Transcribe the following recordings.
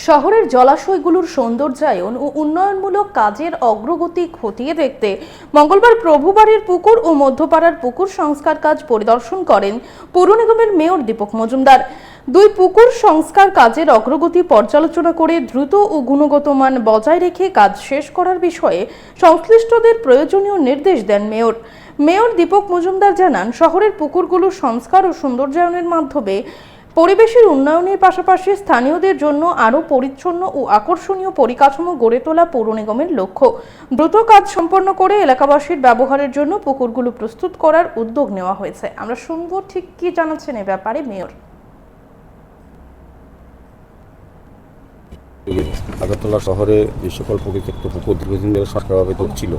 শহরের জলাশয়গুলোর সৌন্দর্যায়ন ও উন্নয়নমূলক কাজের অগ্রগতি খতিয়ে দেখতে মঙ্গলবার প্রভুবাড়ির পুকুর ও মধ্যপাড়ার পুকুর সংস্কার কাজ পরিদর্শন করেন পৌর নিগমের মেয়র দীপক মজুমদার। দুই পুকুর সংস্কার কাজের অগ্রগতি পর্যালোচনা করে দ্রুত ও গুণগত মান বজায় রেখে কাজ শেষ করার বিষয়ে সংশ্লিষ্টদের প্রয়োজনীয় নির্দেশ দেন মেয়র। মেয়র দীপক মজুমদার জানান, শহরের পুকুরগুলো সংস্কার ও সৌন্দর্যায়নের মাধ্যমে পরিবেশের উন্নয়নের পাশাপাশি স্থানীয়দের জন্য আরও পরিচ্ছন্ন ও আকর্ষণীয় পরিকাঠামো গড়ে তোলা পৌর নিগমের লক্ষ্য। দ্রুত কাজ সম্পন্ন করে এলাকাবাসীর ব্যবহারের জন্য পুকুরগুলো প্রস্তুত করার উদ্যোগ নেওয়া হয়েছে। আমরা শুনব ঠিক কি জানাচ্ছেন এ ব্যাপারে মেয়র। আগরতলা শহরে যে সকল পরিত্যক্ত পুকুর দীর্ঘদিন ধরে সরকারভাবে ছিল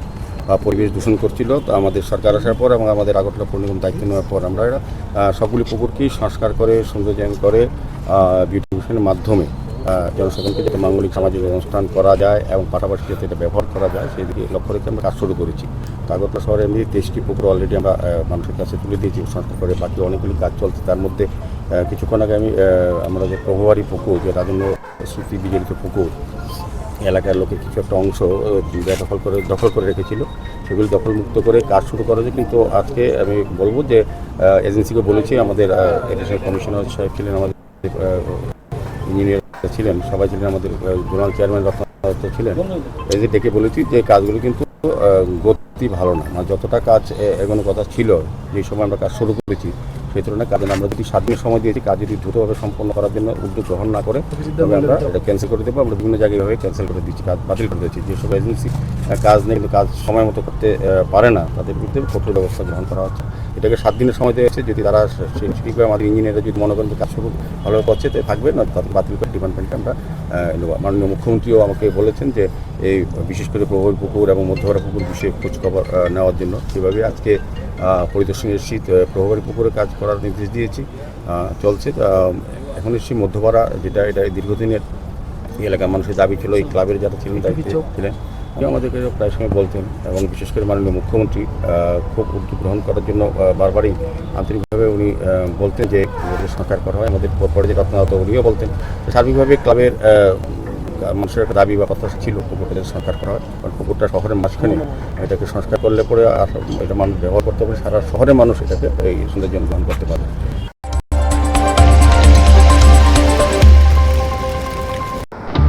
বা পরিবেশ দূষণ করছিল, তা আমাদের সরকার আসার পর এবং আমাদের আগরতলা পৌর নিগম দায়িত্ব নেওয়ার পর আমরা সবগুলি পুকুরকেই সংস্কার করে সৌন্দর্যায়ন করে বিউটিফিকেশনের মাধ্যমে জনসাধারণকে যাতে মাঙ্গলিক সামাজিক অনুষ্ঠান করা যায় এবং পাশাপাশি যাতে এটা ব্যবহার করা যায় সেই দিকে লক্ষ্য রেখে আমরা কাজ শুরু করেছি। তো আগরতলা শহরে এমনি 23টি পুকুর অলরেডি আমরা মানুষের কাছে তুলে দিয়েছি সংস্কার করে, বাকি অনেকগুলি কাজ চলছে। তার মধ্যে কিছুক্ষণ আগে আমরা যে প্রভুবাড়ি পুকুর, যে রাজন্য স্মৃতি বিজড়িত পুকুর, এলাকার লোকের কিছু একটা অংশ দখল করে রেখেছিল, সেগুলি দখলমুক্ত করে কাজ শুরু করা যায়। কিন্তু আজকে আমি বলবো যে এজেন্সিকে বলেছি, আমাদের এডিশনাল কমিশনার সাহেব ছিলেন, আমাদের ইঞ্জিনিয়ার ছিলেন, সবাই ছিলেন, আমাদের জোনাল চেয়ারম্যান রত্নাদিত্য ছিলেন, এই যে ডেকে বলেছি যে কাজগুলো কিন্তু গতি ভালো না, মানে যতটা কাজ এগোনো কথা ছিল যে সময় আমরা কাজ শুরু করেছি সেই তুলনায় কাজে আমরা যদি 7 দিনের সময় দিয়েছি, কাজ যদি দ্রুতভাবে সম্পন্ন করার জন্য উদ্যোগ গ্রহণ না করে তবে আমরা এটা ক্যান্সেল করে দেবো। আমরা বিভিন্ন জায়গায় এভাবে ক্যান্সেল করে দিচ্ছি, কাজ বাতিল করে দিচ্ছি। যেসব এজেন্সি কাজ নেই কিন্তু কাজ সময় মতো করতে পারে না, তাদের বিরুদ্ধে কঠোর ব্যবস্থা গ্রহণ করা হচ্ছে। এটাকে 7 দিনের সময় দেওয়া হচ্ছে, যদি তারা ঠিকভাবে আমাদের ইঞ্জিনিয়াররা যদি মনে করেন যে কাজ শুরু ভালো করছে তো থাকবে, না বাতিল করে ডিপার্টমেন্টে আমরা নেব। মাননীয় মুখ্যমন্ত্রীও আমাকে বলেছেন যে এই বিশেষ করে প্রভুবাড়ি পুকুর এবং মধ্যপাড়া পুকুর বিষয়ে খোঁজখবর নেওয়ার জন্য। সেভাবে আজকে পরিদর্শনে এসেছি, প্রভুবাড়ি পুকুরে কাজ করার নির্দেশ দিয়েছি, চলছে। এখন এসেছি মধ্যপাড়া, যেটা এটা দীর্ঘদিনের এলাকার মানুষের দাবি ছিল, এই ক্লাবের যারা ছিলেন দায়িত্বে ছিলেন আমাদেরকে প্রায় সময় বলতেন, এবং বিশেষ করে মাননীয় মুখ্যমন্ত্রী খুব উদ্যোগ গ্রহণ করার জন্য বারবারই আন্তরিকভাবে উনি বলতেন যে সংস্কার করা হয়। আমাদের পরে যে রত্নাদিত্য উনিও বলতেন সার্বিকভাবে ক্লাবের মানুষের একটা দাবি বা কথা ছিল পুকুরটা সংস্কার করা হয়, কারণ পুকুরটা শহরের মাঝখানে, এটাকে সংস্কার করলে পরে এটা মানুষ ব্যবহার করতে পারে, সারা শহরের মানুষ এটাকে এই সৌন্দর্য গ্রহণ করতে পারে।